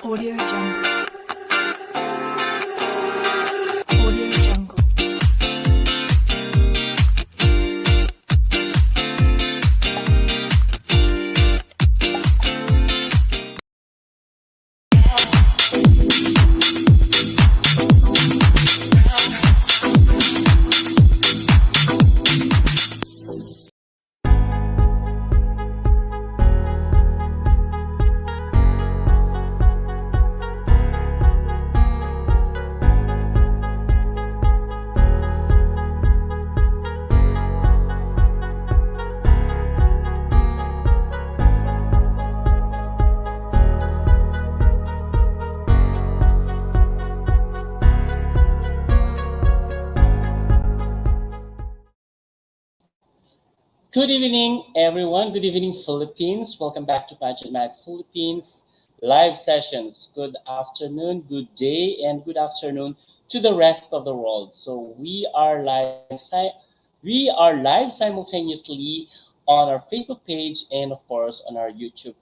Audio Jungle. Audio Jungle. Good evening, everyone. Good evening, Philippines. Welcome back to Pageant Philippines live sessions. Good afternoon, good day, and good afternoon to the rest of the world. So we are live simultaneously on our Facebook page and of course on our YouTube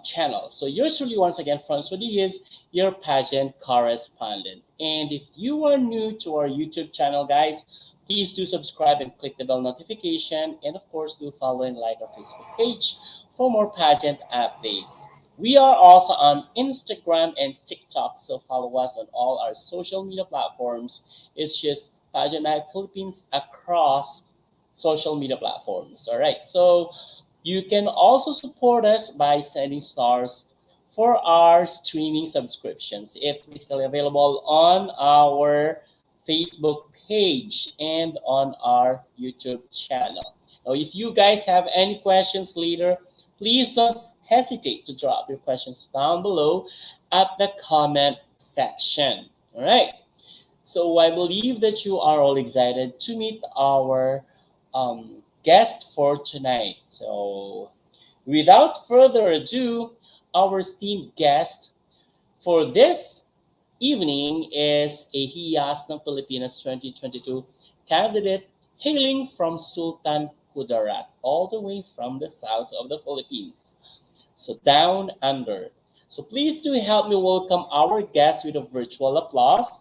channel. So yours truly once again, Francois is your pageant correspondent. And if you are new to our YouTube channel, guys, please do subscribe and click the bell notification. And of course, do follow and like our Facebook page for more pageant updates. We are also on Instagram and TikTok, so follow us on all our social media platforms. It's just Pageant Philippines across social media platforms. All right, so you can also support us by sending stars for our streaming subscriptions. It's basically available on our Facebook page and on our YouTube channel. Now, if you guys have any questions later, please don't hesitate to drop your questions down below at the comment section. All right. So I believe that you are all excited to meet our guest for tonight. So without further ado, our esteemed guest for this evening is a HIYAS ng Pilipinas 2022 candidate hailing from Sultan, KUDARAT, all the way from the south of the Philippines. So down under. So please do help me welcome our guest with a virtual applause.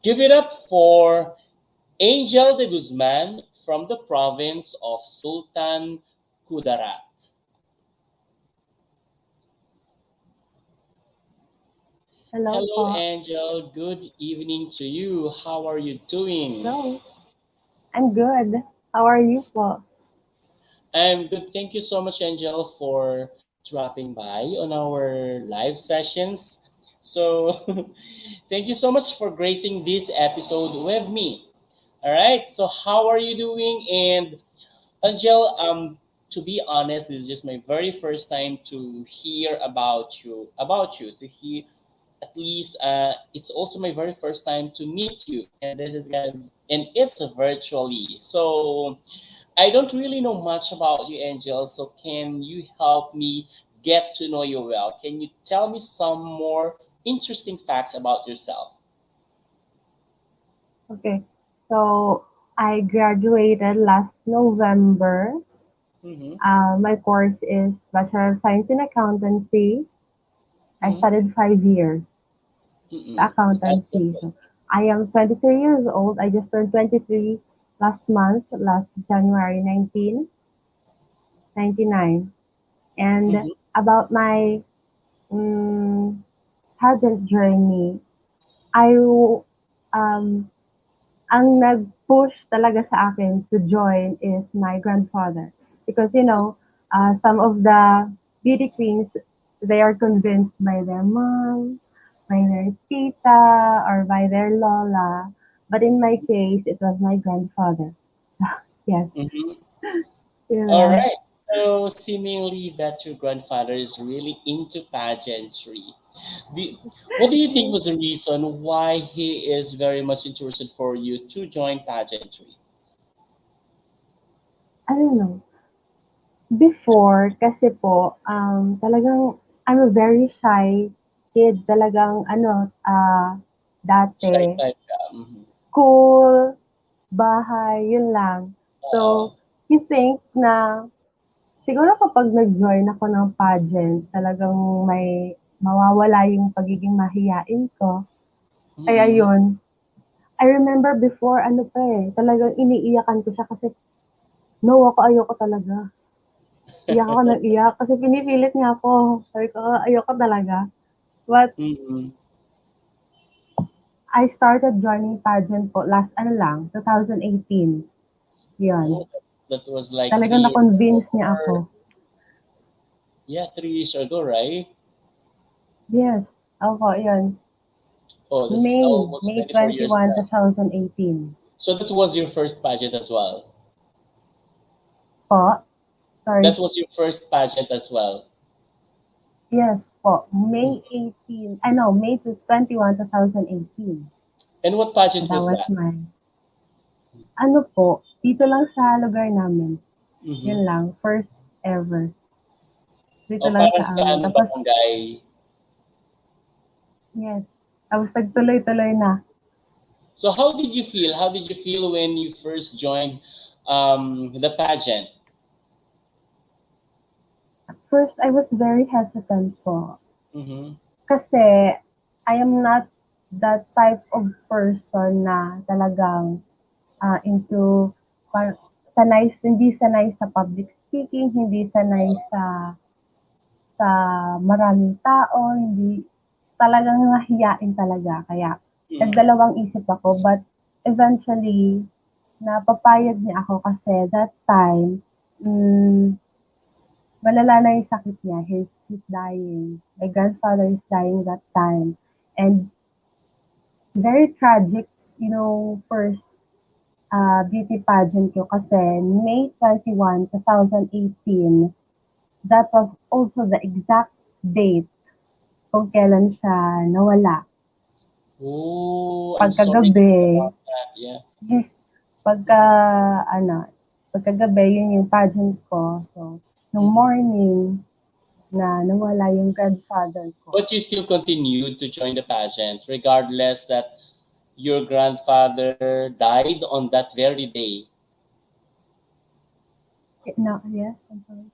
Give it up for Angel de Guzman from the province of Sultan, KUDARAT. Hello, Angel. Good evening to you. How are you doing? Hello. I'm good. How are you po? I'm good. Thank you so much, Angel, for dropping by on our live sessions. So, thank you so much for gracing this episode with me. All right. So, how are you doing? And Angel, to be honest, this is just my very first time to hear to hear at least it's also my very first time to meet you, and it's virtually. So I don't really know much about you, Angel. So can you help me get to know you well? Can you tell me some more interesting facts about yourself? Okay. So I graduated last November. Mm-hmm. My course is Bachelor of Science in Accountancy. I Mm-hmm. studied 5 years Mm-hmm. accountancy. So I am 23 years old. I just turned 23 last month, last January 1999. And Mm-hmm. about my um, pageant journey, I um, ang nag-push talaga sa akin to join is my grandfather. Because, some of the beauty queens, they are convinced by their mom, by their tita, or by their lola. But in my case, it was my grandfather. Yes. Mm-hmm. Yun All lang. right. So seemingly that your grandfather is really into pageantry. Do, what do you think was the reason why he is very much interested for you to join pageantry? I don't know. Before, kasi po, talagang I'm a very shy kid. Talagang, Shy dati, type ka. Mhm. school, bahay, yun lang. Oo. So, he thinks na siguro kapag nag-join ako ng pageant, talagang may mawawala yung pagiging mahiyain ko. Kaya Mm-mm. yun, I remember before, talagang iniiyakan ko siya kasi no, ayoko talaga. Iyak ako ng iyak kasi pinipilit niya ako. Sabi ko, ayoko talaga. But Mm-mm. I started joining pageant po last, 2018. Yun. Oh, that was like Talagang 3 years ago. na-convince niya Or, ako. yeah, 3 years ago, right? Yes. Opo, yun. Oh, that's almost May 24 years 21, now. 2018. So that was your first pageant as well. Po. Sorry. That was your first pageant as well. Yes po. Mm. May 21, 2018. And what pageant That was was that? dito lang sa lugar namin. Mm-hmm. Yun lang, first ever. Dito O lang parang sa sa amin. anong Tapos, barangay? yes. Tapos nagtuloy-tuloy na. So how did you feel? How did you feel when you first joined the pageant? At first, I was very hesitant po. Mm-hmm. Kasi, I am not that type of person na talagang into hindi sanay sa public speaking, hindi sanay sa maraming tao, hindi talagang nahiyain talaga. Kaya Mm-hmm. nagdalawang isip ako, but eventually napapayag niya ako kasi that time malala na yung sakit niya. He's dying. My grandfather is dying that time. And very tragic, first beauty pageant ko kasi May 21, 2018, that was also the exact date kung kailan siya nawala. Oh, I'm sorry to hear Pagkagabi, about that. Yeah. pagka, pagkagabi, yun yung pageant ko. So, nung Mm-hmm. morning na nawala yung grandfather ko. But you still continued to join the pageant, regardless that your grandfather died on that very day. No, yes, I'm sorry.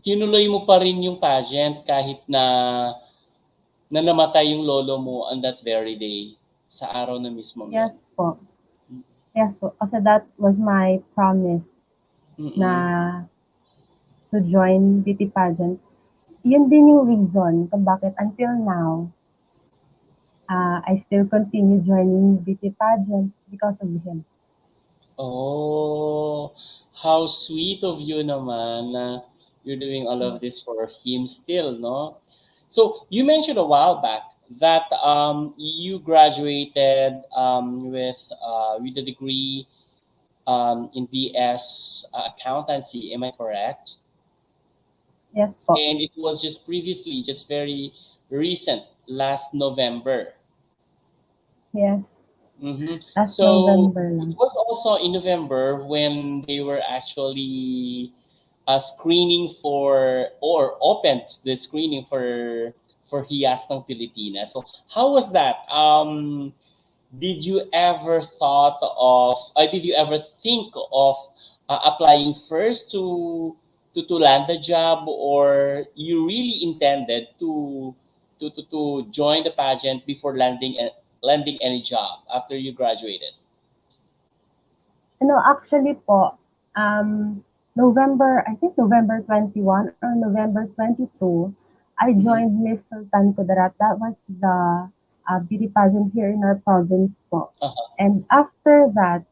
Tinuloy mo pa rin yung pageant kahit na namatay yung lolo mo on that very day, sa araw na mismo Yes yun. po. Yes po. Kasi that was my promise na Mm-mm. to join beauty pageant. Yun din yung reason kung bakit until now, I still continue joining beauty pageant because of him. Oh, how sweet of you naman na you're doing all of this for him still, no? So you mentioned a while back that you graduated with a degree in BS accountancy. Am I correct? Yes po. And it was just previously, just very recent, last November. Yes. Mm-hmm. Last So November it lang. was also in November when they were actually screening for or opened the screening for HIYAS ng Pilipinas. So how was that? Did you ever thought of? Did you ever think of applying first to land the job, or you really intended to join the pageant before landing any job after you graduated? Actually po, I think November 21 or November 22, I Mm-hmm. joined Miss Sultan KUDARAT. That was the beauty pageant here in our province po. Uh-huh. And after that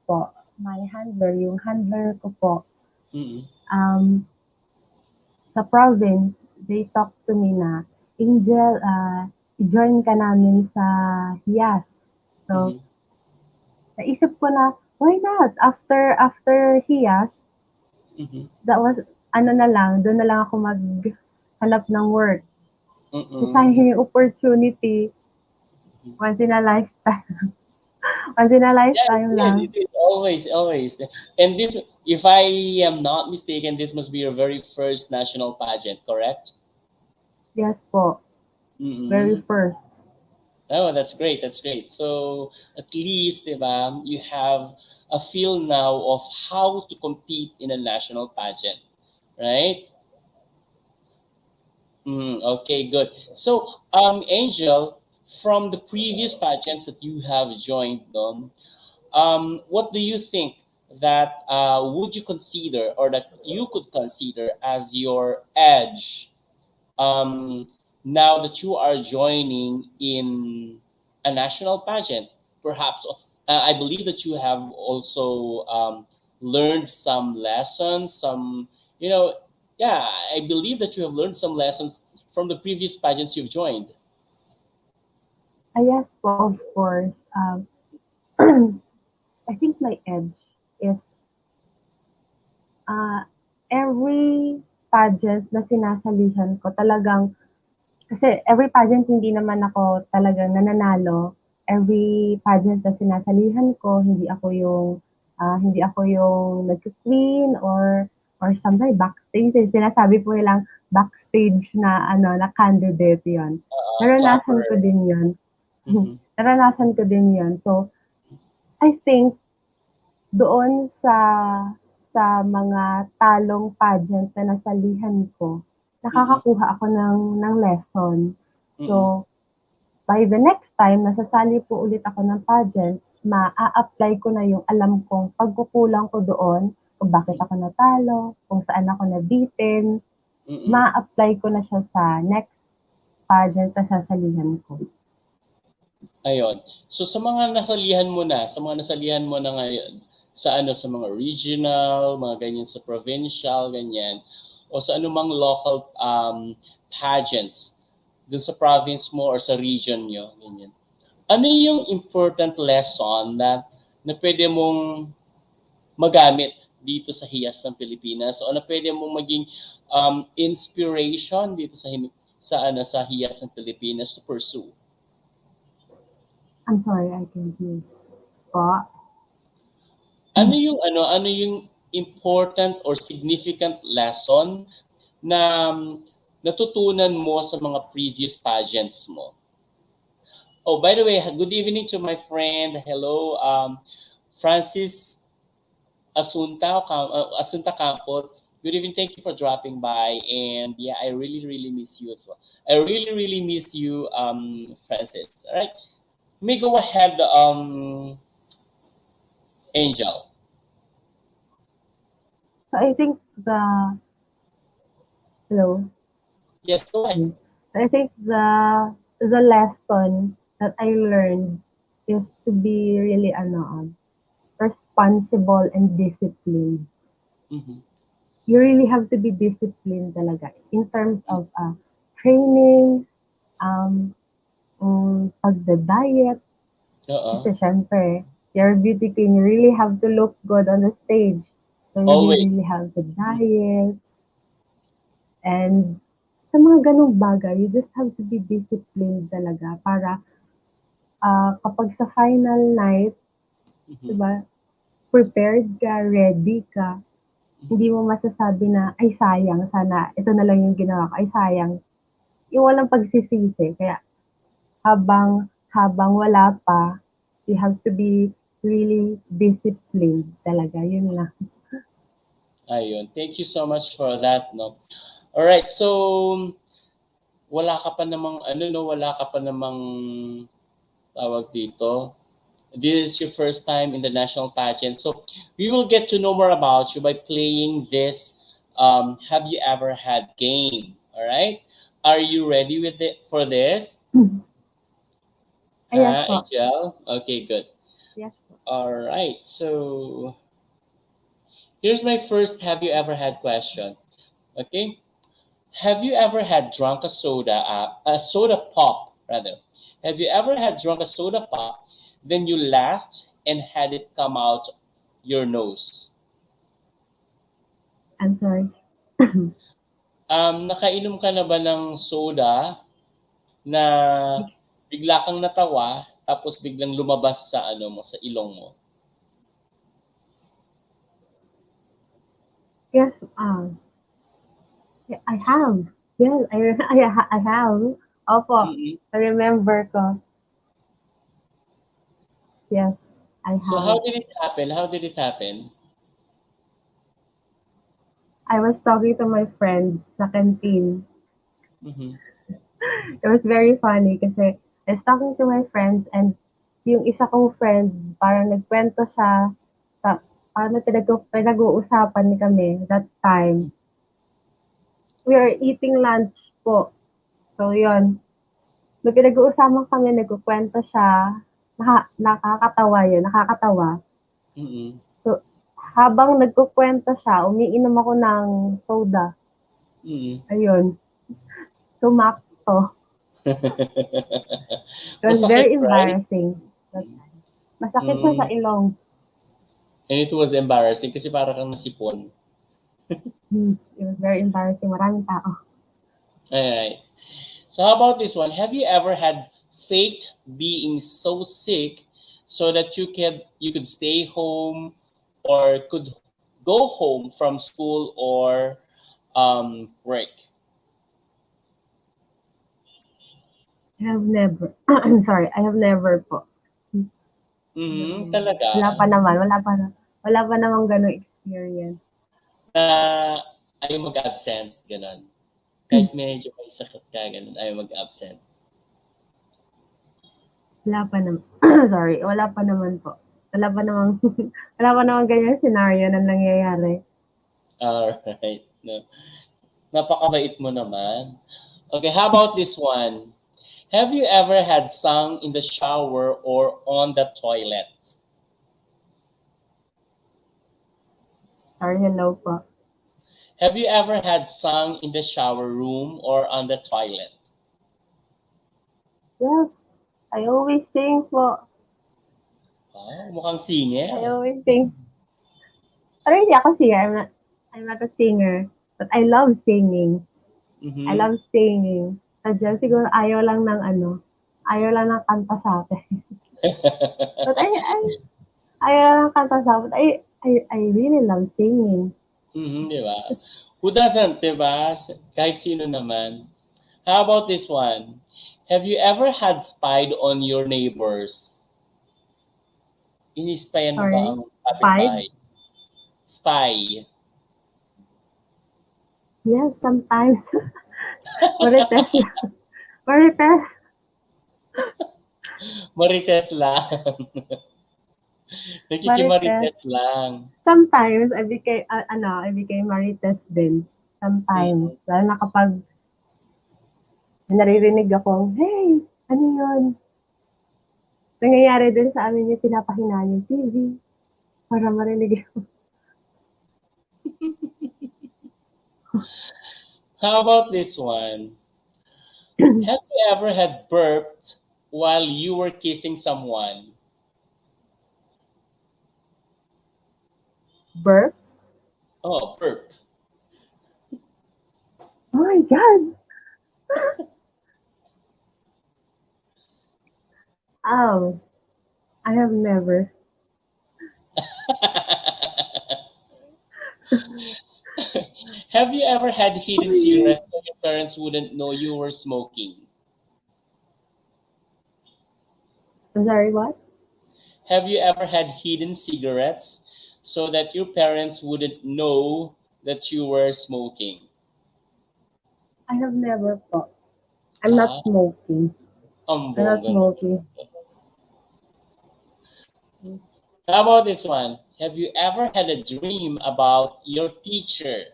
po, yung handler ko po, Mm-hmm. um, sa province, they talked to me na, Angel, i-join ka namin sa HIYAS. So, Mm-hmm. naisip ko na, why not? After HIYAS, Mm-hmm. that was, doon na lang ako maghanap ng work. Mm-mm. Kasi yung opportunity, once in a lifetime. Once in a Yeah, lifetime it is. lang. It is always, always. And this, if I am not mistaken, this must be your very first national pageant, correct? Yes po. Very Mm-hmm. first. Oh, that's great. That's great. So at least, diba, you have a feel now of how to compete in a national pageant, right? Okay, good. So, Angel, from the previous pageants that you have joined on, what do you think that would you consider or that you could consider as your edge um, now that you are joining in a national pageant? Perhaps I believe that you have also learned some lessons, some, you know, yeah, I believe that you have learned some lessons from the previous pageants you've joined. Yes, po, of course. I think my edge is uh, every pageant na sinasalihan ko talagang kasi every pageant hindi naman ako talagang nananalo. Every pageant na sinasalihan ko, hindi ako yung nag-queen or sometimes backstage. Sinasabi po nilang backstage na na candidate 'yon. Naranasan ko Clapper. din 'yon. Mm-hmm. Naranasan ko din 'yon. So, I think doon sa mga talong pageant na nasalihan ko, Mm-hmm. nakakakuha ako ng lesson. Mm-hmm. So, by the next time na sasali po ulit ako ng pageant, maa-apply ko na yung alam kong pagkukulang ko doon, kung bakit ako natalo, kung saan ako nabitin, Mm-hmm. ma-apply ko na siya sa next pageant na sasalihan ko. Ayun. So sa mga nasalihan mo na, sa mga nasalihan mo na ngayon, sa ano sa mga regional, mga ganyan sa provincial, ganyan, o sa anumang local pageants dun sa province mo or sa region nyo, ganyan. Ano yung important lesson na pwede mong magamit dito sa HIYAS ng Pilipinas o na pwede mong maging inspiration dito sa HIYAS ng Pilipinas to pursue? I'm sorry, I can't hear. Po? Ano yung important or significant lesson na natutunan mo sa mga previous pageants mo? Oh, by the way, good evening to my friend. Hello, Francis Asunta Campo. Good evening. Thank you for dropping by. And yeah, I really, really miss you as well. I really, really miss you, Francis. All right. May go ahead, Angel. So, I think hello? Yes, go ahead. I think the lesson that I learned is to be really responsible and disciplined. Mm-hmm. You really have to be disciplined talaga in terms of training, pagda-diet. Uh-uh. Kasi syempre, you're a beauty queen, you really have to look good on the stage. So you Always. really have to diet. And sa mga ganong bagay, you just have to be disciplined talaga para kapag sa final night, Mm-hmm. diba, prepared ka, ready ka, hindi mo masasabi na, ay sayang, sana ito na lang yung ginawa ko, ay sayang. Yung walang pagsisisi. Kaya habang wala pa, you have to be really disciplined talaga. Yun lang. Ayun. Thank you so much for that, no. All right. So wala ka pa namang wala ka pa namang tawag dito. This is your first time in the national pageant. So we will get to know more about you by playing this have you ever had game, all right? Are you ready with it for this? Ay, yes po. Angel? Okay, good. Yes po. All right. So here's my first have you ever had question. Okay? Have you ever had drunk a soda pop rather? Have you ever had drunk a soda pop, then you laughed and had it come out your nose? I'm sorry. Nakainom ka na ba ng soda na bigla kang natawa tapos biglang lumabas sa sa ilong mo? Yes, I have. Yes, I have. Opo, Mm-mm. I remember ko. Yes. I So how have. did it happen? How did it happen? I was talking to my friends sa canteen. Mm-hmm. It was very funny kasi I was talking to my friends and yung isa kong friend, parang nagkwento siya sa parang pinag-uusapan kami that time. We are eating lunch po. So, yun. Nung pinag-uusapan kami, nagkukwento siya. Nakakatawa yun, nakakatawa. Mm-hmm. So, habang nagkukwento siya, umiinom ako ng soda. Mm-hmm. Ayun, sumakto. It was Masakit, very right? embarrassing. That time. Masakit siya sa Mm. ilong. And it was embarrassing kasi para kang nasipon. It was very embarrassing. Maraming tao. Alright. So how about this one? Have you ever had faked being so sick so that you could stay home or could go home from school or work? I have never. I'm sorry, I have never po. I have Mm-hmm, never. talaga. Wala pa naman. Wala pa namang ganong experience. Na ayaw mag-absent, ganun. Kahit medyo may sakit ka, ganun, ayaw mag-absent. Wala pa naman. Sorry, wala pa naman po. Wala pa namang, wala pa namang ganyan scenario na nangyayari. Alright. No. Napakabait mo naman. Okay, how about this one? Have you ever had sung in the shower or on the toilet? Sorry, hello po. Have you ever had sung in the shower room or on the toilet? Yes, I always sing po. Oh, mukhang I singer. always sing. Pero hindi ako singer. I'm not a singer. But I love singing. I Mm-hmm. love singing. Sadya siguro ayaw lang ng kanta sa akin. But ayaw lang ng kanta sa akin. But I really love singing. Mm-hmm, di ba? Who doesn't, di ba? Kahit sino naman. How about this one? Have you ever had spied on your neighbors? Ini-spyan mo ba Sorry. ang Five? kapitbahay? Spy. Yes, sometimes. Marites lang. Marites. Marites lang. Marites. Nakikimarites lang. Sometimes, I became Marites din. Sometimes. Mm. Lalo na kapag naririnig akong, hey, ano yun? Nangyayari din sa amin yung pinapahinaan yung TV para marinig ako. How about this one? Have you ever had burped while you were kissing someone? Burp? Oh, burp. Oh my God! Oh, I have never. Have you ever had hidden Sorry. cigarettes so your parents wouldn't know you were smoking? I'm sorry, what? Have you ever had hidden cigarettes so that your parents wouldn't know that you were smoking? I have never po. I'm not Ah, smoking. ang I'm not bongga naman. smoking. How about this one? Have you ever had a dream about your teacher?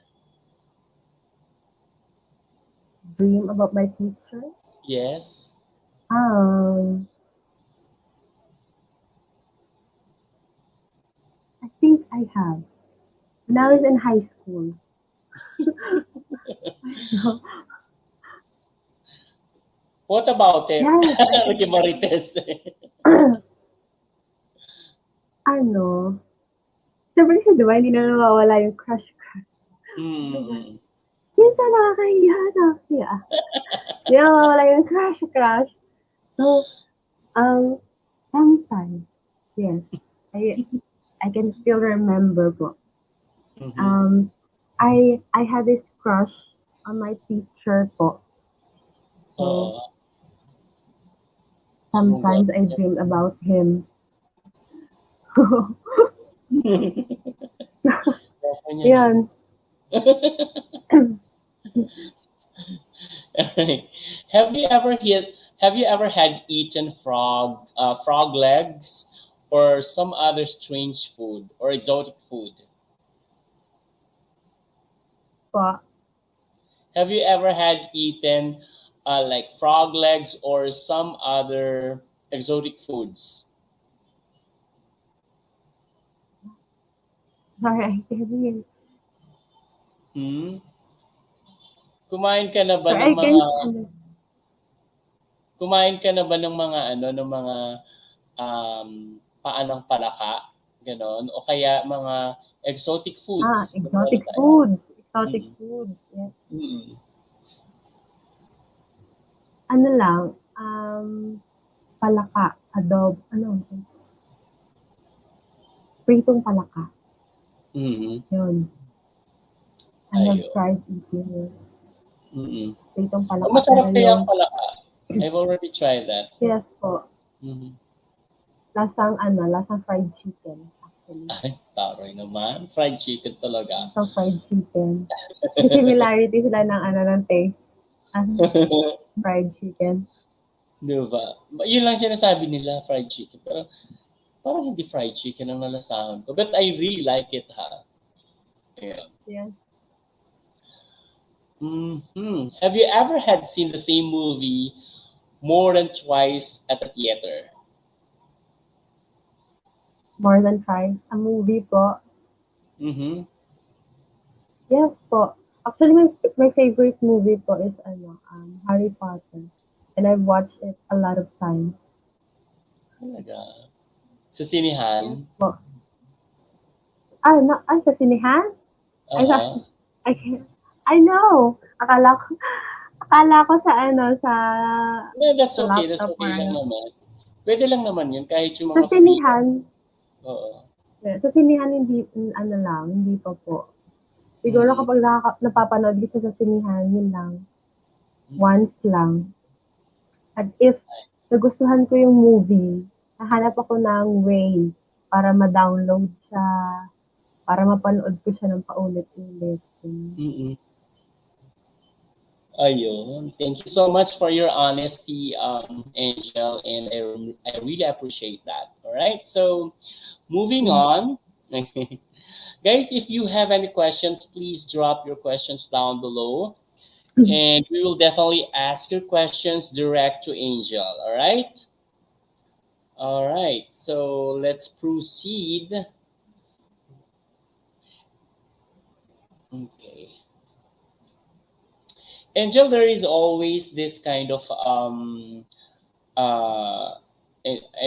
Dream about my teacher? Yes. Um, I think I have. When I was in high school. What about it? Yes, I think. Nakimarites. Ano? Siyempre kasi diba, hindi na nawawala yung crush. Diba? Hmm. Minsan nakakahiya na. Yeah. Hindi na nawawala yung crush. So, sometimes, yes, I can still remember po. Mm-hmm. I had this crush on my teacher po. So, Oo. sometimes I dream about him. Okay niya na. Yun. Alright. Have you ever had eaten frog legs or some other strange food or exotic food? Po. Have you ever had eaten like frog legs or some other exotic foods? Sorry, I can't hear. Hmm? Kumain ka na ba Sorry, ng I mga can't understand. kumain ka na ba ng mga ano ng mga paanang palaka, gano'n o kaya mga exotic foods Ah, na meron exotic tayo? food. Exotic Mm. food. Yes. Mm. Ano lang, palaka, pritong palaka. Mhm. Yun. I have Ayun. tried eating it. Mm. Pritong Ang palaka, masarap pero kaya ang yung, palaka. I've already tried that. yes po, Mhm. lasang fried chicken, actually. Ay, taray naman. Fried chicken talaga. Lasang fried chicken. May similarity sila ng ng taste. Ang fried chicken. Di ba? Yun lang sinasabi nila, fried chicken. Pero parang hindi fried chicken ang nalasahan ko. But I really like it, ha? Yeah. Yes. Have you ever had seen the same movie more than twice at a theater? More than fried. A movie po. Mm-hmm. Yes po. Actually, my favorite movie po is Harry Potter. And I've watched it a lot of times. Talaga. Sa Yes sinihan? po. Sa sinihan? Ay, sa, Oo. I can't, I know. Akala ko Yeah, that's sa okay. That's laptop or okay lang naman. Pwede lang naman yun kahit yung Sa mga free. sinihan, Oo. sa sinihan hindi pa po. Siguro Mm-hmm. kapag napapanood ko siya sa sinihan, yun lang. Once lang. At if nagustuhan ko yung movie, hahanap ako ng way para ma-download siya, para mapanood ko siya ng paulit-ulit. Ganun. Mm-mm. Ayun. Thank you so much for your honesty, Angel, and I really appreciate that. All right. So, moving Mm. on. Guys, if you have any questions, please drop your questions down below. And we will definitely ask your questions direct to Angel. All right. All right. So let's proceed. Okay. Angel, there is always this kind of I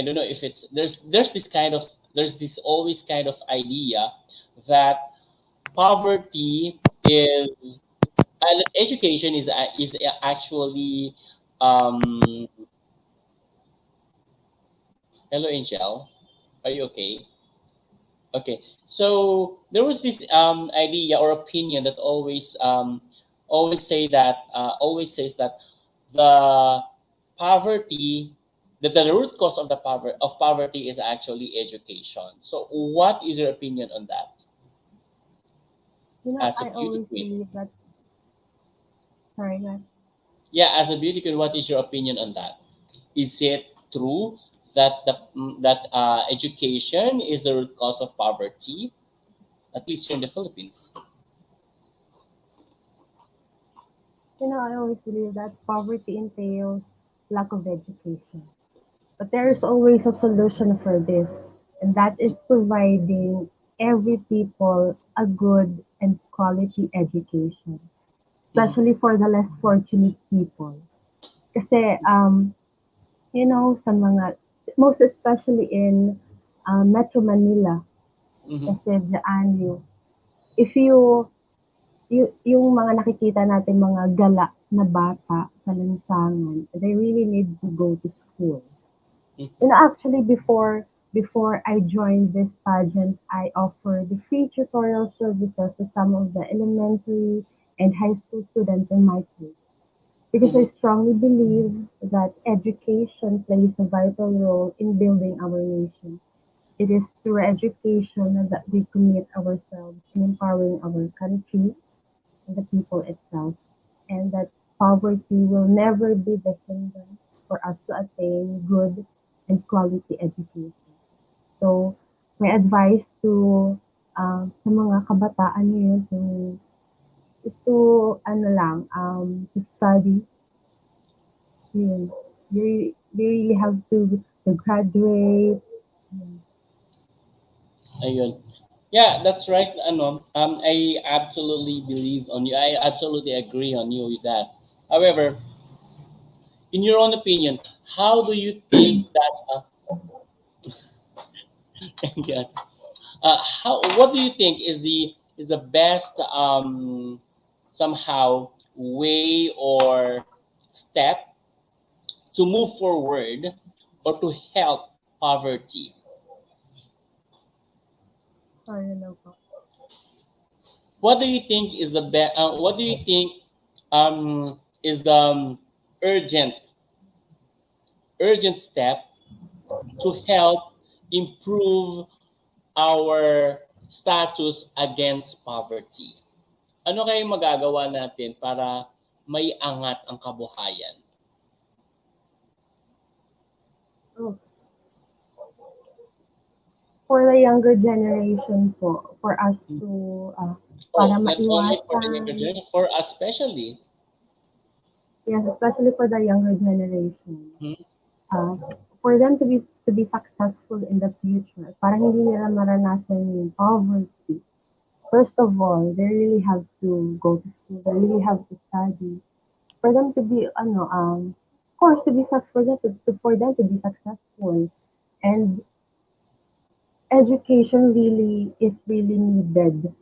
don't know if it's there's this always kind of idea that poverty is education is actually um hello Angel, are you okay? Okay, so there was this idea or opinion that always says that the poverty the root cause of poverty is actually education. So what is your opinion on that as a I beauty always queen? believe that, sorry, guys. Yeah, as a beauty queen, what is your opinion on that? Is it true that education is the root cause of poverty, at least here in the Philippines? I always believe that poverty entails lack of education. But there is always a solution for this, and that is providing every people a good and quality education, Mhm. especially for the less fortunate people. Kasi, sa mga, most especially in Metro Manila, Mhm. kasi dyan if yung mga nakikita natin mga gala na bata sa lansangan, they really need to go to school. Mhm. Actually, before I joined this pageant, I offered the free tutorial services to some of the elementary and high school students in my place because Mhm. I strongly believe that education plays a vital role in building our nation. It is through education that we commit ourselves in empowering our country and the people itself, and that poverty will never be the hindrance for us to attain good and quality education. So, my advice to sa mga kabataan ngayon is to ano lang, to study. Yun. They really have to graduate. Yun. Ayun. Yeah, that's right. I absolutely believe on you. I absolutely agree on you with that. However, in your own opinion, how do you think that? Yeah, how? What do you think is the best somehow way or step to move forward or to help poverty? Sorry na po. What do you think is the best? What do you think is the urgent urgent step to help improve our status against poverty? Ano kaya magagawa natin para may angat ang kabuhayan? Oh, for the younger generation po, for us to para Oh, not only for the younger maiwasan, generation, for us especially. yes, especially for the younger generation, Hmm? uh, for them to be successful in the future, para hindi nila maranasan yung poverty. First of all, they really have to go to school. They really have to study for them to be of course to be for them to be successful. And education really is really needed,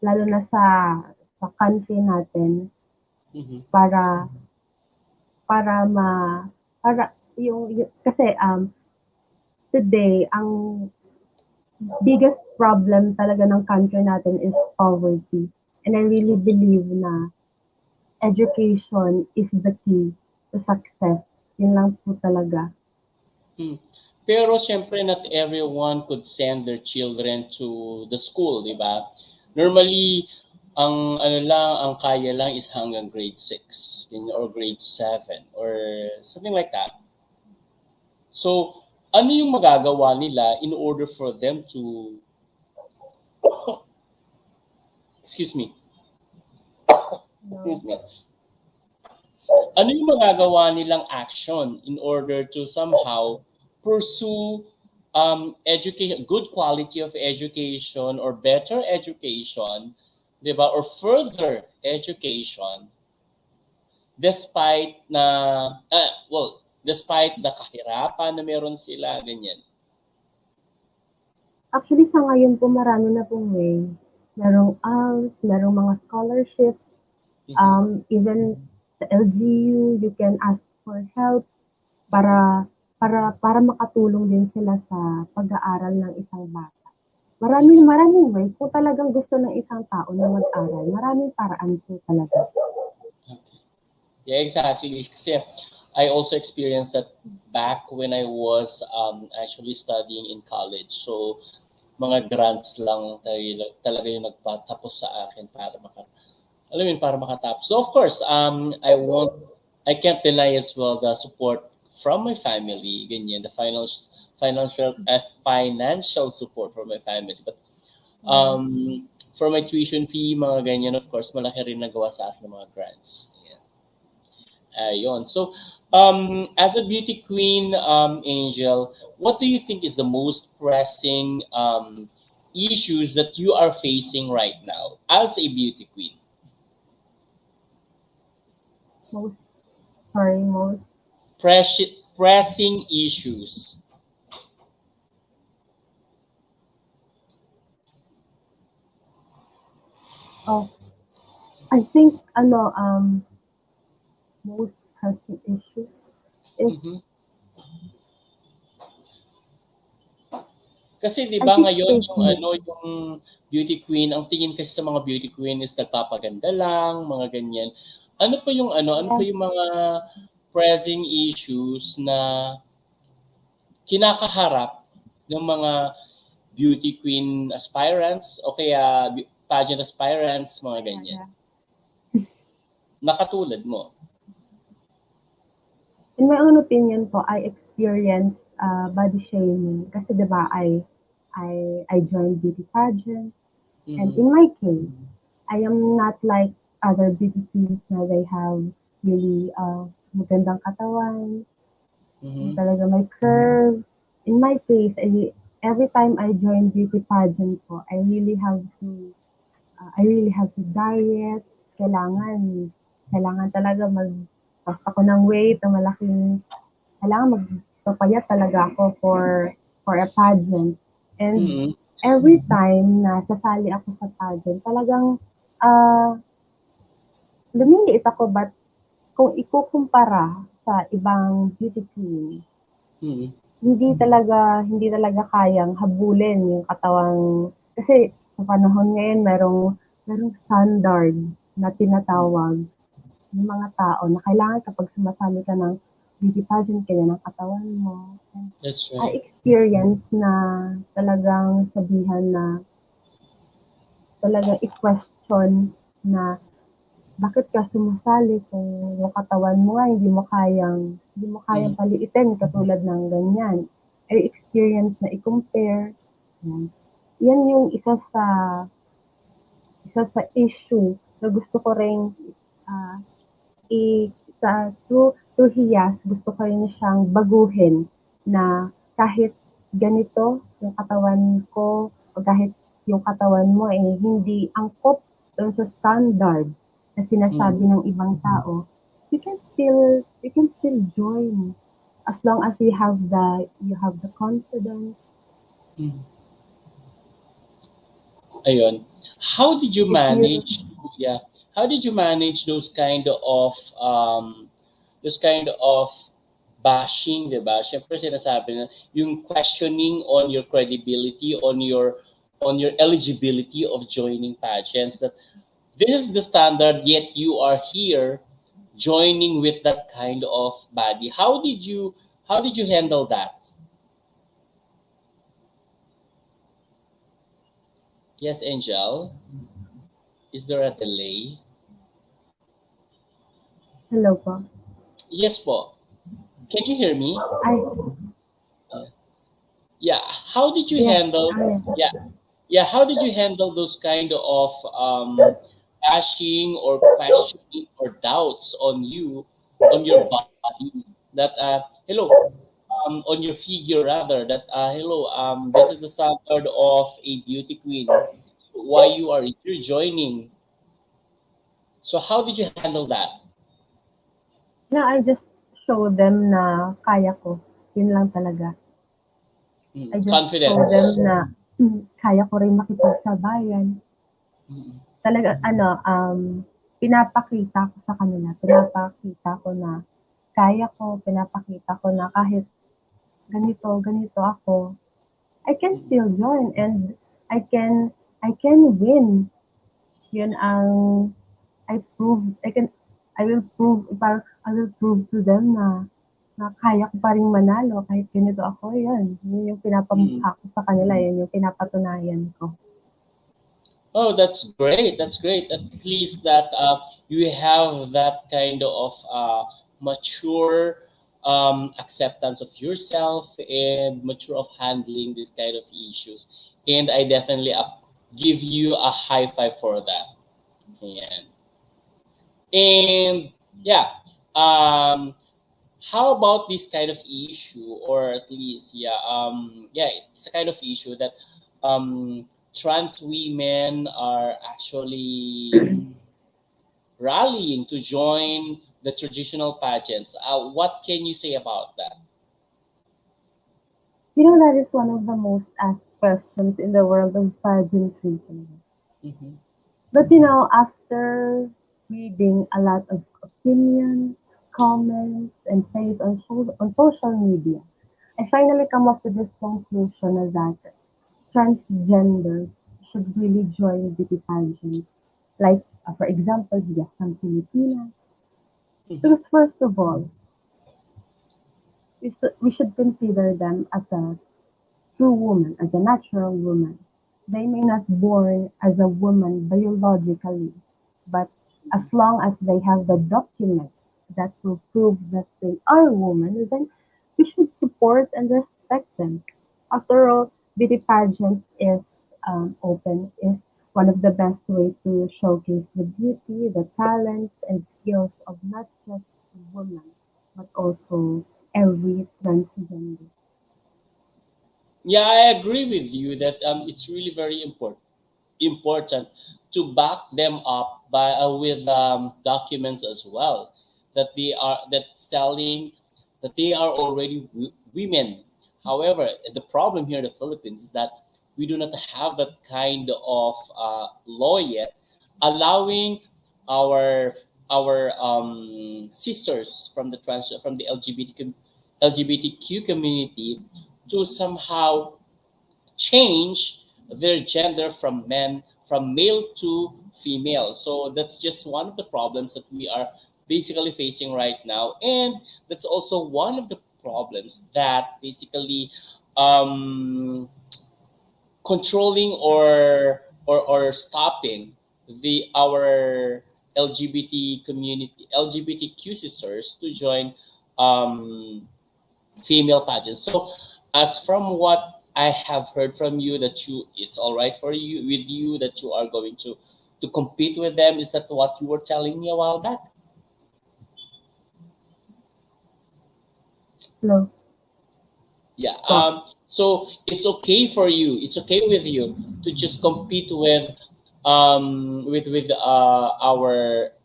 lalo na sa country natin, Mhm. para para ma para yung kasi today ang biggest problem talaga ng country natin is poverty. And I really believe na education is the key to success. Yun lang po talaga. Hmm. Pero siyempre not everyone could send their children to the school, di ba? Normally, ang ano lang, ang kaya lang is hanggang grade 6 or grade 7 or something like that. So, ano yung magagawa nila in order for them to, excuse me, excuse me, ano yung magagawa nilang action in order to somehow pursue education, good quality of education or better education, 'di ba? Or further education despite na despite the kahirapan na meron sila ganyan. Actually, sa ngayon po marami na pong way. Merong ALS, merong mga scholarships, Mhm. even sa LGU, you can ask for help para para makatulong din sila sa pag-aaral ng isang bata. Maraming way. Kung talagang gusto ng isang tao na mag-aral, maraming paraan po talaga. Yeah, exactly. Kasi I also experienced that back when I was actually studying in college. So, mga grants lang talaga yung nagpatapos sa akin para alam mo yun, para makatapos. So, of course, I can't deny as well the support from my family, ganyan, the financial support from my family. But for my tuition fee, mga ganyan, of course, malaki rin nagawa sa akin ng mga grants. Yan. Ayun. So, as a beauty queen, Angel, what do you think is the most pressing issues that you are facing right now as a beauty queen? Most, sorry, most, Pressing issues. oh, I think, most pressing issue is, Mhm. Kasi 'di I ba think ngayon yung safety. yung beauty queen, ang tingin kasi sa mga beauty queen is nagpapaganda lang, mga ganyan. Ano pa Yes, yung mga pressing issues na kinakaharap ng mga beauty queen aspirants o kaya pageant aspirants, mga ganyan. Nakatulad mo. In my own opinion po, I experienced body shaming kasi 'di ba I joined beauty pageant, and in my case, I am not like other beauty queens na they have really magandang katawan, talaga may curve. In my case, every time I join beauty pageant po, I really have to diet. Kailangan talaga mag-loss ako ng weight na malaking, kailangan magpapayat talaga ako for a pageant. And every time na sasali ako sa pageant, talagang lumiliit ako, but kung ikukumpara sa ibang beauty queen, hindi talaga kayang habulin yung katawang, kasi sa panahon ngayon merong standard na tinatawag ng mga tao na kailangan kapag sumasali ka ng beauty pageant, kaya ng katawan mo. That's I right. experience na talagang sabihan na talagang i-question na bakit ka sumasali kung yung katawan mo nga hindi mo kayang paliitin katulad ng ganyan. I experience na i-compare. Yan yung isa sa issue na gusto ko ring through HIYAS, gusto ko rin siyang baguhin na kahit ganito yung katawan ko o kahit yung katawan mo hindi angkop dun sa standard na sinasabi ng ibang tao, you can still join as long as you have the confidence. Ayun. How did you manage those kind of bashing, 'di ba? Syempre sinasabi na yung questioning on your credibility, on your eligibility of joining pageants, that this is the standard, yet you are here joining with that kind of body. How did you handle that? Yes, Angel. Is there a delay? Hello po. Yes po. Can you hear me? Ay, Yeah. How did you yes. handle? Yeah. How did you handle those kind of bashing or questioning or doubts on your body, that hello, on your figure rather, that hello, this is the standard of a beauty queen. So why you are here joining? So how did you handle that? I just show them na kaya ko. Yun lang talaga. I just show them Confidence. na kaya ko rin makipagsabayan. Talaga, pinapakita ko sa kanila. Pinapakita ko na kaya ko. Pinapakita ko na kahit ganito ako, I can still join and I can win. Yun ang I will prove to them na kaya ko pa ring manalo kahit ganito ako. Yun yung pinapamukha ko sa kanila, yun yung pinapatunayan ko. Oh, that's great. That's great. At least that you have that kind of mature acceptance of yourself and mature of handling this kind of issues. And I definitely give you a high five for that. Ayan. And yeah, how about this kind of issue, or at least it's a kind of issue that trans women are actually rallying to join the traditional pageants. What can you say about that? That is one of the most asked questions in the world of pageantry. But after reading a lot of opinions, comments, and praise on social media, I finally come up with this conclusion that transgenders should really join beauty pageants. Like, for example, here from Pilipinas. Because first of all, we should consider them as true woman, as a natural woman. They may not born as a woman biologically, but as long as they have the documents that will prove that they are a woman, then we should support and respect them. After all, beauty pageant is open, is one of the best ways to showcase the beauty, the talents, and skills of not just women, but also every transgender. Yeah, I agree with you that it's really very important to back them up by with documents as well, that they are that's telling that they are already women. However, the problem here in the Philippines is that we do not have that kind of law yet, allowing our sisters from the LGBTQ community to somehow change their gender from male to female. So that's just one of the problems that we are basically facing right now, and that's also one of the problems that basically um, controlling or stopping the our LGBTQ sisters to join um, female pageants. So, as from what I have heard from you, that it's all right for you with you that you are going to compete with them. Is that what you were telling me a while back? Hello, Yeah. po. So it's okay for you. It's okay with you to just compete with our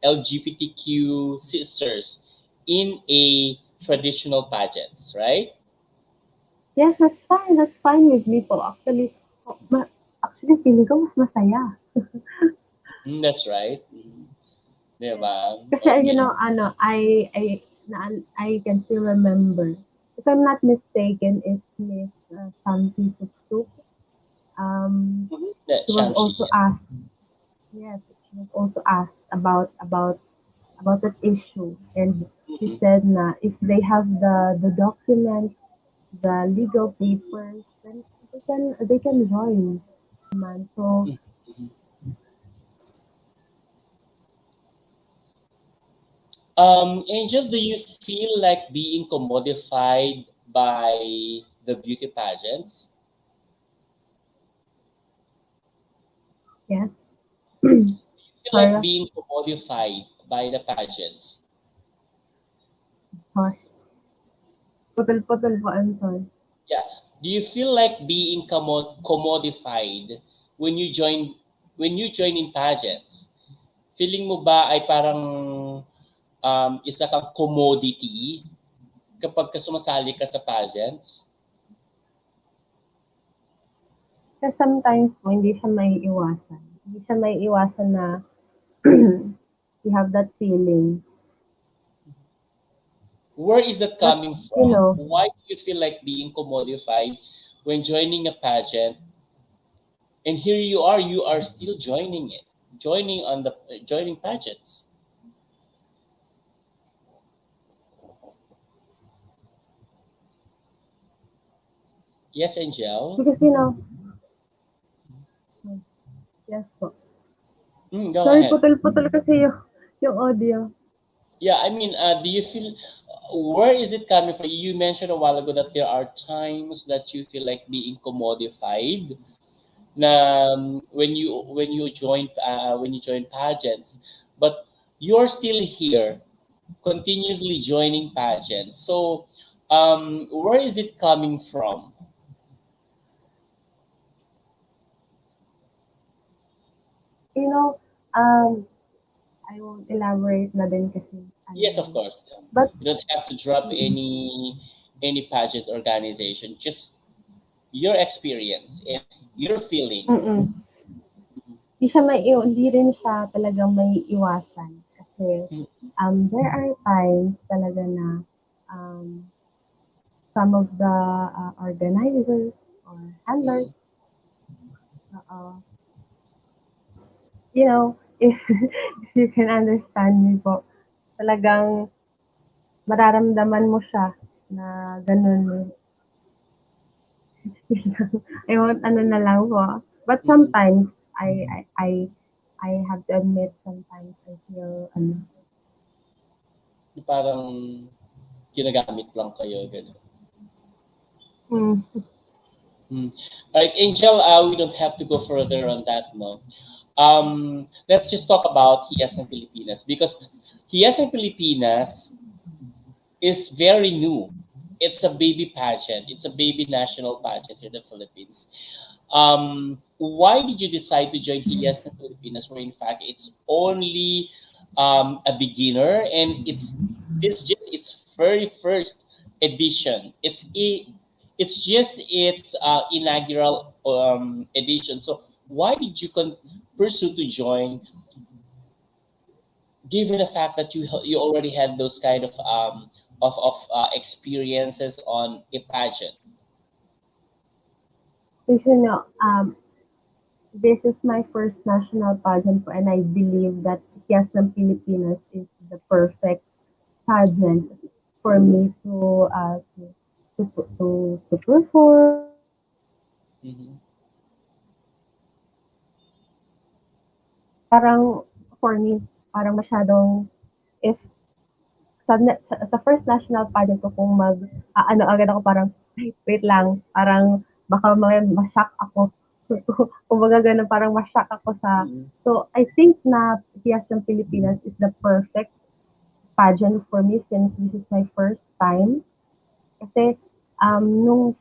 LGBTQ sisters in a traditional pageants, right? Yes, that's fine. That's fine with me po. Actually, actually, feeling ko mas masaya. That's right. Diba? Kasi, you Okay. know, ano, I can still remember. If I'm not mistaken, it's Miss Santi Suksuk. That She was Shamshi. also asked, yes, she was also asked about that issue, and she Mhm. said na if they have the documents, the legal papers, then they can join. Man. So Angel, do you feel like being commodified by the beauty pageants? yes, Feel like sorry, being commodified by the pageants? gosh, putol-putol po, I'm sorry. Yeah. Do you feel like being commodified when you join in pageants? Feeling mo ba ay parang isa kang commodity kapag sumasali ka sa pageants? Kasi sometimes po, hindi siya maiiwasan. Hindi siya maiiwasan na you have that feeling. Where is that But, coming you from? know, Why do you feel like being commodified when joining a pageant? And here you are still joining it, joining pageants. Yes, Angel. because, you know, yes po. Go Sorry, ahead. putol-putol kasi yung audio. Yeah, I mean, do you feel where is it coming from? You mentioned a while ago that there are times that you feel like being commodified. Na when you join pageants, but you're still here continuously joining pageants. So, where is it coming from? You know, I won't elaborate na din kasi, ano Yes, of yun. course. But, You don't have to drop mm, any pageant organization. Just your experience and your feelings. mm, hindi rin siya talagang may iwasan. Kasi, there are times talaga na, um, some of the organizers or handlers, Mhm. uh, you know, if, if you can understand me po, talagang mararamdaman mo siya na ganun. I won't ano na lang po. But Mhm. sometimes, I have to admit, sometimes I feel, Parang ginagamit lang kayo, gano'n. mm, Mm. All right, Angel, we don't have to go further on that, no. Let's just talk about Hias and Pilipinas because Hias and Pilipinas is very new. It's a baby pageant. It's a baby national pageant here in the Philippines. Why did you decide to join Hias ng Pilipinas where in fact it's only a beginner and it's just its very first edition. It's just its inaugural edition. So why did you pursue to join given the fact that you already had those kind of experiences on a pageant? because, this is my first national pageant po, and I believe that Yes ng Pilipinas is the perfect pageant for me to perform, Mm-hmm. parang for me, parang masyadong, if sa first national pageant ko kung ano agad ako parang, "Ay, wait lang, parang baka ma-shock ako." Kumbaga gano'n, parang ma-shock ako sa, Mm-hmm. so I think na Hiyas ng Pilipinas is the perfect pageant for me since this is my first time. Kasi, nung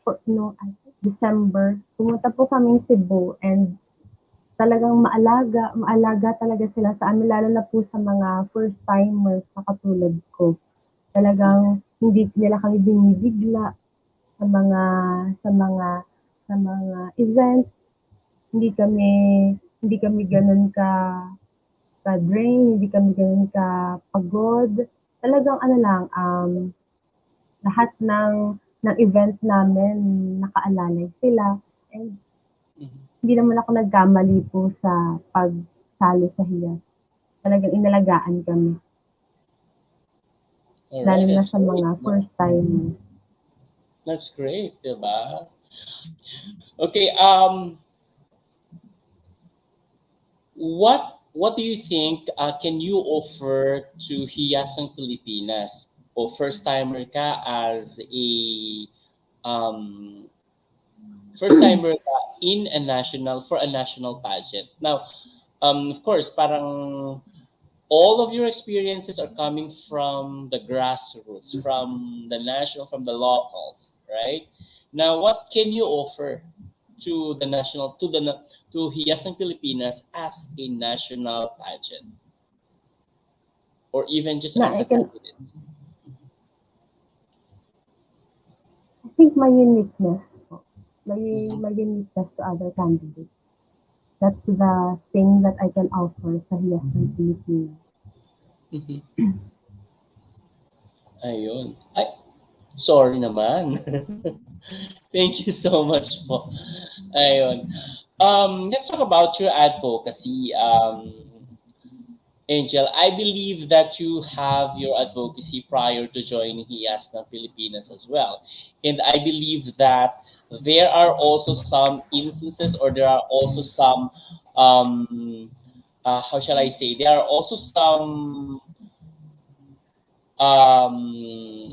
I think December, pumunta po kaming Cebu, and talagang maalaga talaga sila sa amin, lalo na po sa mga first timers na katulad ko. Talagang hindi nila kami binibigla sa mga sa mga sa mga events. Hindi kami hindi kami gano'n ka-drain, hindi kami gano'n kapagod. Talagang ano lang, lahat ng event namin nakaalalay sila, and Mm-hmm. hindi naman ako nagkamali po sa pagsali sa HIYAS. Talagang inalagaan kami, All lalo right, na that's sa great. mga No? first timers. That's great, diba? Okay, what do you think can you offer to Hiyasang Pilipinas o first timer ka as a um, first timer ka in a national for a national pageant. Now, of course, parang all of your experiences are coming from the grassroots, from the national, from the locals, right? Now, what can you offer to the national, to Hiyas ng Pilipinas as a national pageant, or even just Na as I a can candidate? I think my uniqueness po, Mm-hmm. my uniqueness to other candidates. That's the thing that I can offer sa Hiyas ng Pilipinas. Mm-hmm. Ayun. Ay, sorry naman. Thank you so much po. Ayun. Let's talk about your advocacy. Angel, I believe that you have your advocacy prior to joining HIYAS ng Pilipinas as well. And I believe that there are also some instances or there are also some, how shall I say, there are also some, um,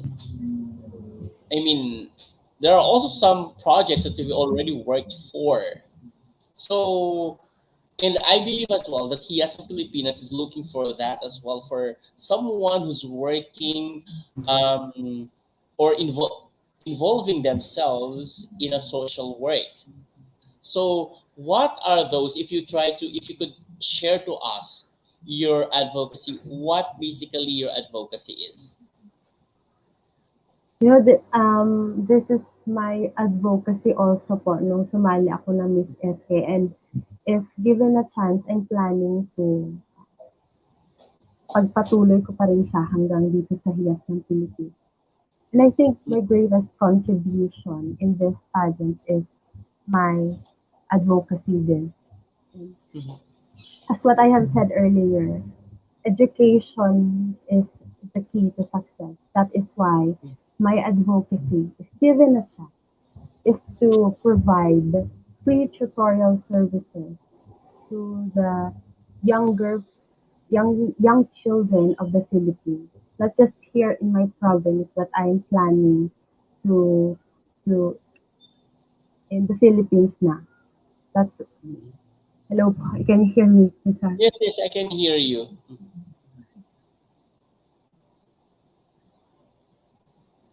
I mean, there are also some projects that we've already worked for. So, and I believe as well that he as a Filipinas is looking for that as well for someone who's working um, or involving themselves in a social work. So, what are those? If you could share to us your advocacy, what basically your advocacy is. This is my advocacy also po nung sumali ako ng Miss SK, and if given a chance, I'm planning to pagpatuloy ko pa rin siya hanggang dito sa Hiyas ng Pilipinas. And I think my greatest contribution in this pageant is my advocacy din. Mhm. As what I have said earlier, education is the key to success. That is why my advocacy is given a chance. is to provide free tutorial services to the younger young children of the Philippines. Not just here in my province, but I'm planning to to in the Philippines na. That's hello po. Can you hear me? Sir? Yes, yes, I can hear you.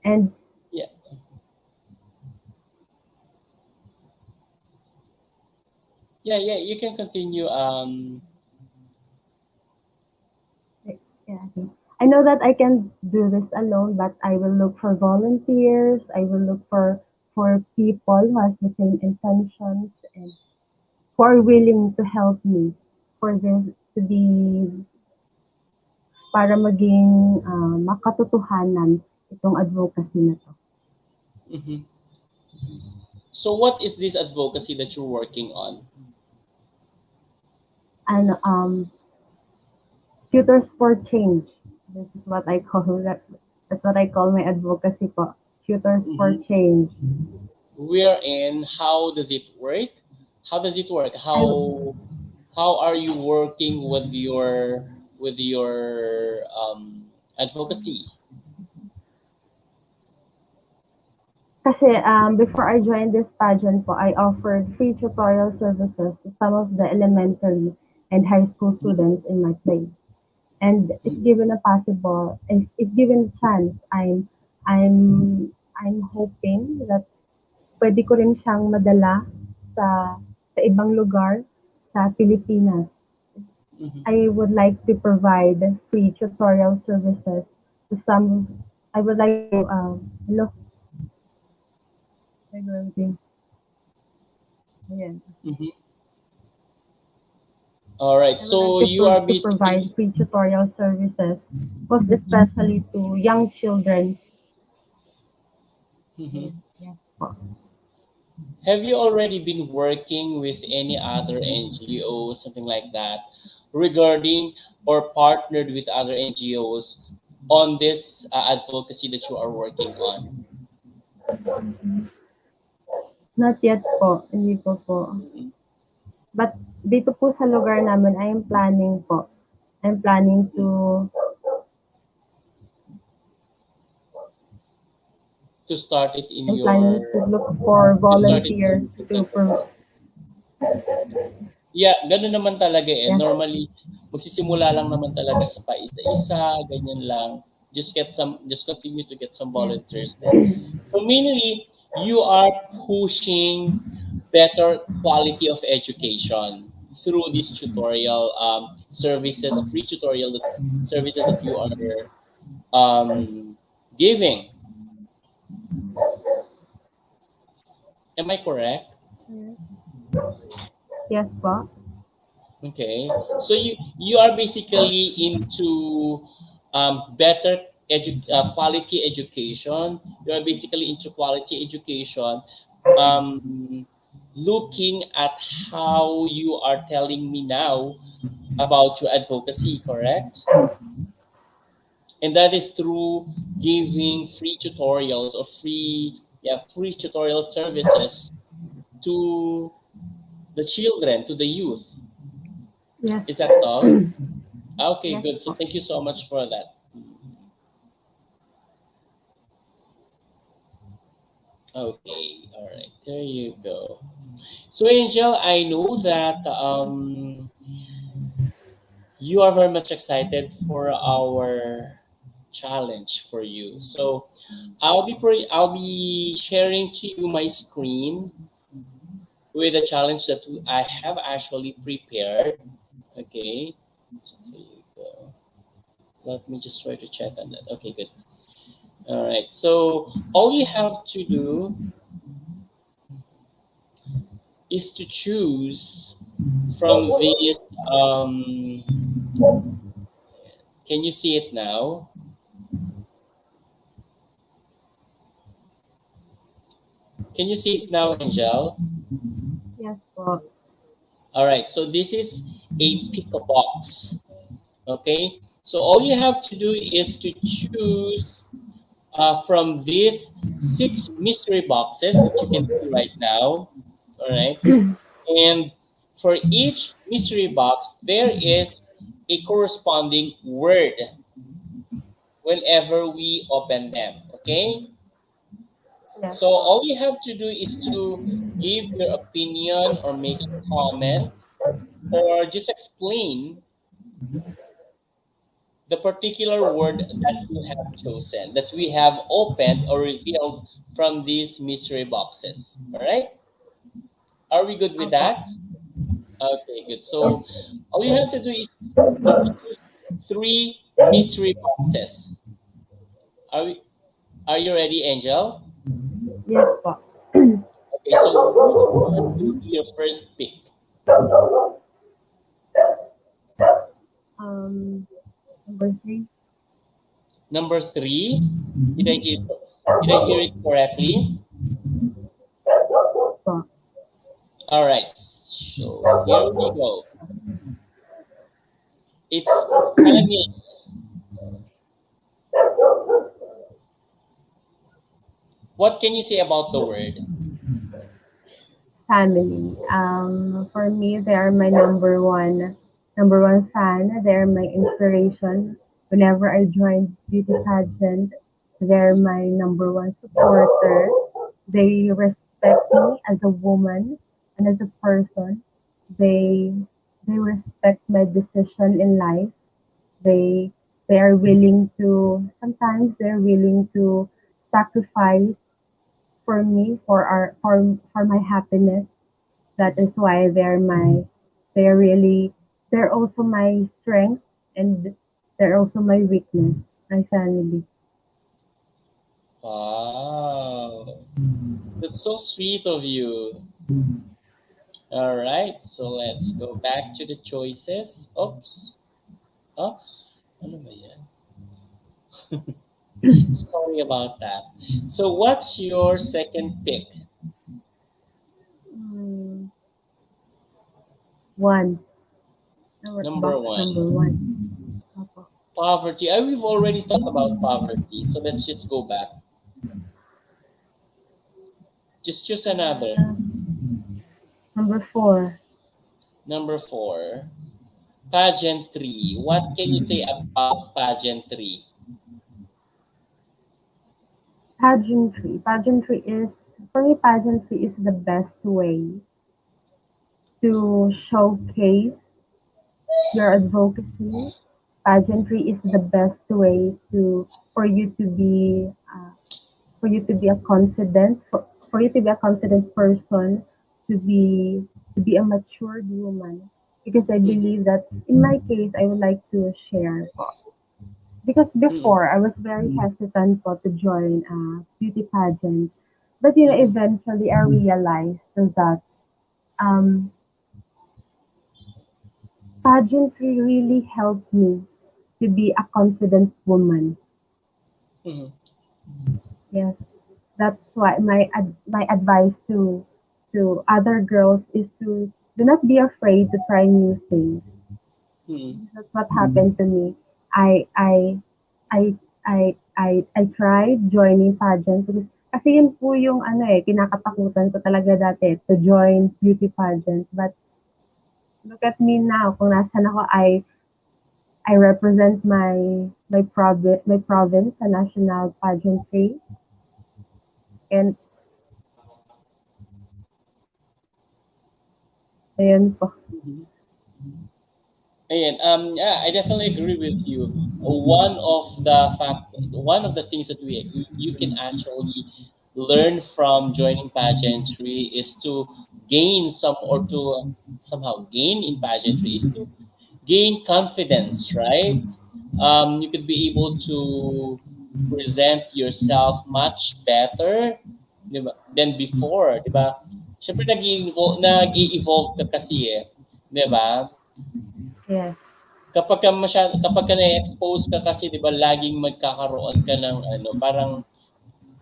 And Yeah, yeah, yeah. You can continue. yeah, okay. I know that I can do this alone, but I will look for volunteers. I will look for people who has the same intentions and who are willing to help me for this to be para maging makatotohanan itong advocacy na to. mhm. So, what is this advocacy that you're working on? And tutors for change. This is what I call that. That's what I call my advocacy po. Tutors for Mhm. change. Wherein, how does it work? How does it work? I How are you working with your advocacy? Kasi before I joined this pageant po, I offered free tutorial services to some of the elementary and high school students in my place. And if Mhm. given a possible, if given a chance, I'm hoping that pwede ko rin siyang madala sa ibang lugar sa Pilipinas. Mhm. I would like to provide free tutorial services to some. I would like to hello, ayan. Mhm. All right. I would like So you are to provide basically. free tutorial services, most especially to young children. Mhm. Yes, yes po. Have you already been working with any other NGO, something like that, regarding or partnered with other NGOs on this advocacy that you are working on? Not yet po, hindi po po. Mhm. But dito po sa lugar namin, I am planning po. I'm planning Mhm. To start it in I'm planning your to look for to start it volunteers in to September. Yeah, gano'n naman talaga eh. yes, Normally, magsisimula lang naman talaga sa paisa-isa, ganyan lang. Just continue to get some yes, volunteers then. So mainly, you are pushing better quality of education through these tutorial services, free services that you are giving. Am I correct? yes po. Okay, so you are basically into better quality education. You are basically into quality education, um, looking at how you are telling me now about your advocacy, correct? And that is through giving free tutorials or free tutorial services to the children, to the youth. Yes, Is that so? Okay, yes good. So po. thank you so much for that. Okay, all right. There you go. So Angel, I know that you are very much excited for our challenge for you. So I'll be sharing to you my screen with a challenge that I have actually prepared. Okay. So here you go. Let me just try to check on that. Okay, good. All right. So all you have to do is to choose from this. Can you see it now? Can you see it now, Angel? Yes po. All right. So this is a pick a box. Okay. So all you have to do is to choose from these 6 mystery boxes that you can see right now. All right. And for each mystery box, there is a corresponding word whenever we open them. Okay. Yes So po. all you have to do is to give your opinion or make a comment or just explain the particular word that you have chosen, that we have opened or revealed from these mystery boxes. All right? Are we good with Opo. that? Okay, good. Yes. So all you have to do is to choose 3 mystery boxes. Are we? Are you ready, Angel? Yes po. Okay, so which one will be your first pick? Um, number 3 Number 3. Did I hear? Did I hear it correctly? po. All right. So here we go. It's family. What can you say about the word? Family. For me, they are my number one fan. They're my inspiration. Whenever I join beauty pageant, they're my number one supporter. They respect me as a woman and as a person. They they respect my decision in life. They they are willing to sometimes they're willing to sacrifice for me for my happiness. That is why they're really they're also my strength, and they're also my weakness, my family. Wow. That's so sweet of you. All right. So let's go back to the choices. Oops. Oops. Ano ba yan? Sorry about that. So what's your second pick? Mm, one. Number Box number 1. one. Opo. Poverty. We've already talked about poverty. So let's just go back. Just choose another. Uh, number 4. Number 4. Pageantry. What can you say about pageantry? Pageantry. Pageantry is the best way to showcase your advocacy. Pageantry is the best way to for you to be for you to be a confident for you to be a confident person, to be a matured woman, because I Mm, believe that in my case I would like to share po. Because mm, before I was very hesitant po to join a beauty pageant, but mm, eventually I realized that um pageantry really helped me to be a confident woman. mm, Yes, that's why my advice to other girls is to do not be afraid to try new things. mm, That's what happened to me. I I I I tried joining pageant because kasi yun po yung kinakatakutan ko talaga dati to join beauty pageant. But look at me now, kung nasaan ako, I represent my province sa national pageantry, and ayun po. mm. Ayan, yeah, I definitely agree with you. One of the things that you can actually learn from joining pageantry is to gain some or to somehow gain in pageantry is to gain confidence, right? You could be able to present yourself much better, di ba, than before, di ba? Siyempre nag-i-evolve ka kasi di ba? Yes. Kapag ka na-expose ka kasi 'di ba laging magkakaroon ka ng ano, parang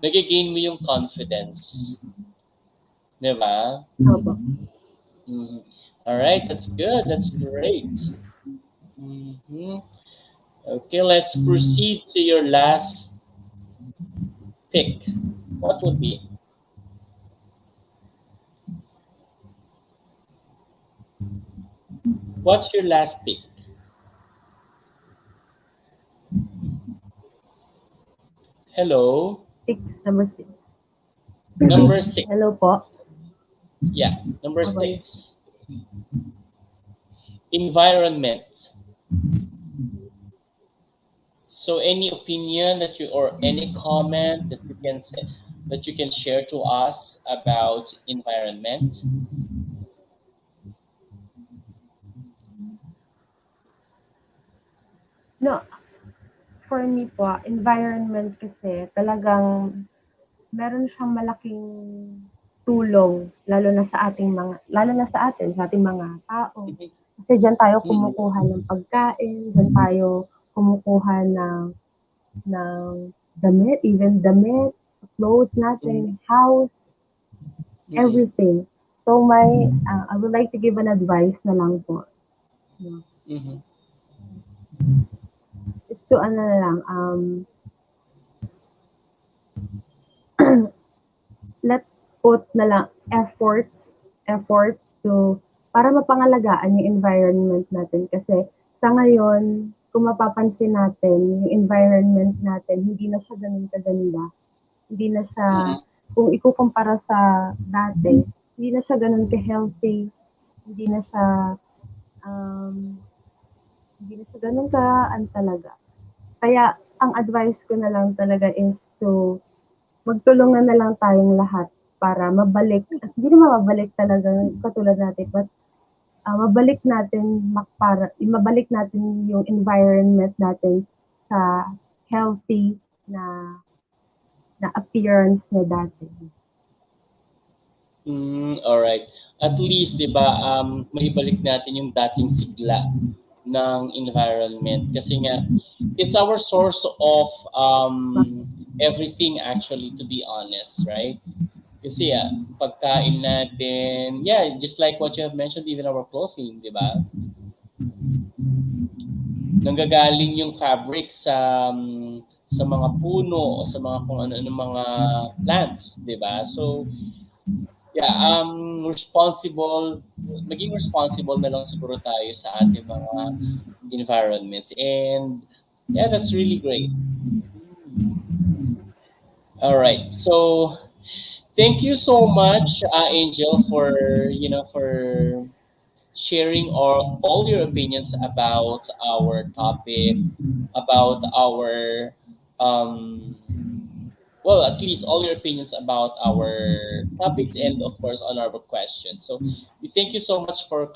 nage-gain mo yung confidence, 'di ba? Opo. Mhm. All right, that's good. That's great. Mhm. Okay, let's proceed to your last pick, what would be? What's your last pick? Hello, Six, number six. number Hello po. six. Yeah, number Okay. six. Environment. So, any opinion that you or any comment that you can say that you can share to us about environment? No, for me po, environment kasi talagang meron siyang malaking tulong lalo na sa atin, sa ating mga tao. Mhm. Kasi diyan tayo Mm, kumukuha ng pagkain, diyan tayo kumukuha ng damit, clothes mm, natin, house, mm, everything. So I would like to give an advice na lang po. No? mhm, It's to ano na lang, let's put na lang efforts to para mapangalagaan yung environment natin kasi sa ngayon, kung mapapansin natin, yung environment natin, hindi na siya ganun kaganda. Hindi na siya, mm, kung ikukumpara sa dati, hindi na siya ganun ka-healthy, hindi na siya, um, hindi na siya ganun talaga. Kaya, ang advice ko na lang talaga is to magtulungan na lang tayong lahat para mabalik, at hindi naman mabalik talaga katulad natin, but mabalik natin yung environment natin sa healthy na na appearance niya dati. all right. At least, 'di ba, maibalik natin yung dating sigla ng environment kasi nga it's our source of everything actually, to be honest, right? Kasi pagkain natin, yeah, just like what you have mentioned, even our clothing, 'di ba? Nanggagaling yung fabric sa mga puno o sa mga kung ano mga plants, 'di ba? So, yeah, maging responsible na lang siguro tayo sa ating mga environments. And yeah, that's really great. Hmm. All right. So, thank you so much, Angel, for for sharing all your opinions about our topic, about our um, well, at least all your opinions about our topics and of course on our questions. So we thank you so much for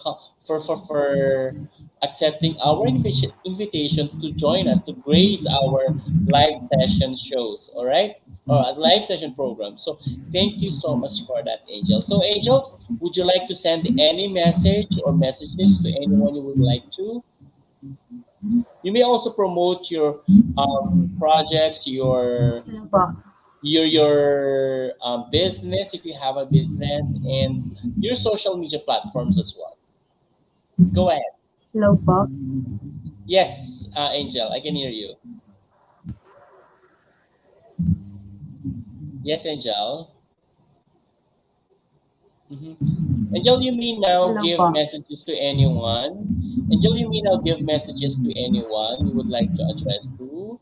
for accepting our invitation to join us to grace our live session shows. All right, or a live session program. So thank you so much for that, Angel. So Angel, would you like to send any message or messages to anyone you would like to? You may also promote your projects, Ano po? your business if you have a business, and your social media platforms as well. Go ahead. Hello po? Yes, Angel, I can hear you. Yes, Angel. Mhm. Angel, you may now Hello give po? messages to anyone. Angel, you may now give messages to anyone you would like to address to.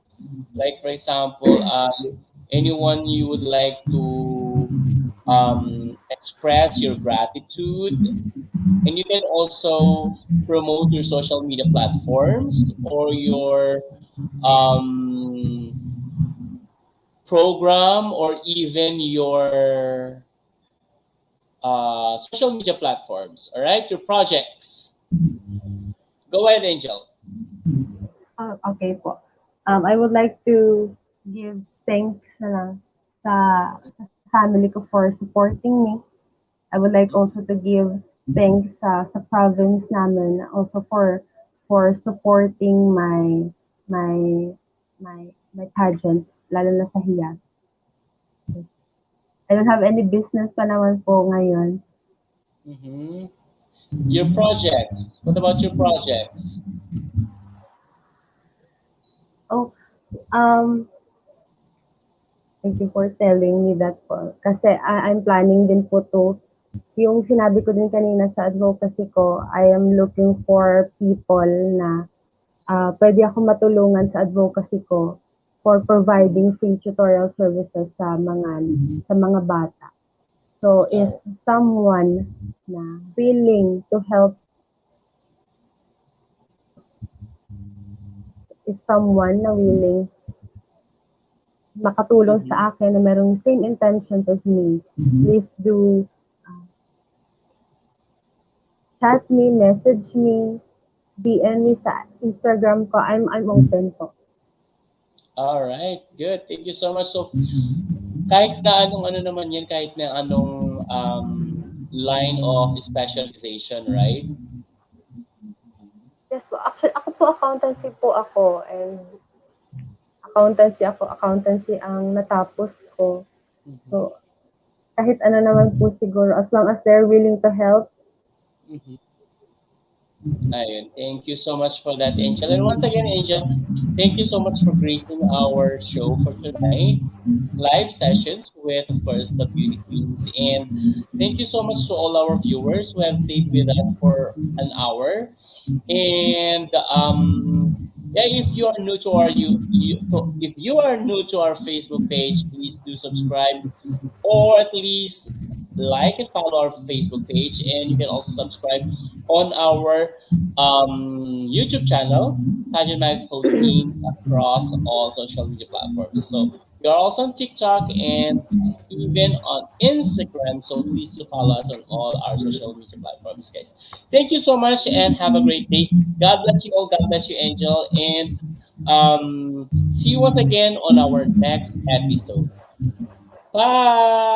Like, for example, anyone you would like to express your gratitude. And you can also promote your social media platforms or your um, program or even your social media platforms. All right, your projects. Go ahead, Angel. Okay po. I would like to give thanks na lang sa family ko for supporting me. I would like Mhm. also to give thanks sa province namin also for supporting my my pageant, lalo na sa HIYAS. I don't have any business pa naman po ngayon. Mhm. Your projects. What about your projects? Oh, um, Thank you for telling me that po. Kasi I'm planning din po to, yung sinabi ko din kanina sa advocacy ko, I am looking for people na pwede ako matulungan sa advocacy ko for providing free tutorial services sa mga bata. So if someone na willing to help, if someone na willing makatulong sa akin na merong same intentions as me, please do chat me, message me, DM me sa Instagram ko. I'm open po. All right, good. Thank you so much. So, kahit na anong ano naman yan, kahit na anong line of specialization, right? Yes po. Actually, ako po accountancy po ako and accountancy ang natapos ko. So, kahit ano naman po siguro, as long as they're willing to help. Ayun. Thank you so much for that, Angel. And once again, Angel, thank you so much for gracing our show for tonight. Live sessions with, of course, the Beauty Queens. And thank you so much to all our viewers who have stayed with us for an hour. And yeah, if you are new to our if you are new to our Facebook page, please do subscribe or at least like and follow our Facebook page. And you can also subscribe on our YouTube channel, Pageant Mag Philippines, across all social media platforms. So we are also on TikTok and even on Instagram. So please do follow us on all our social media platforms, guys. Thank you so much and have a great day. God bless you all. God bless you, Angel. And see you once again on our next episode. Bye.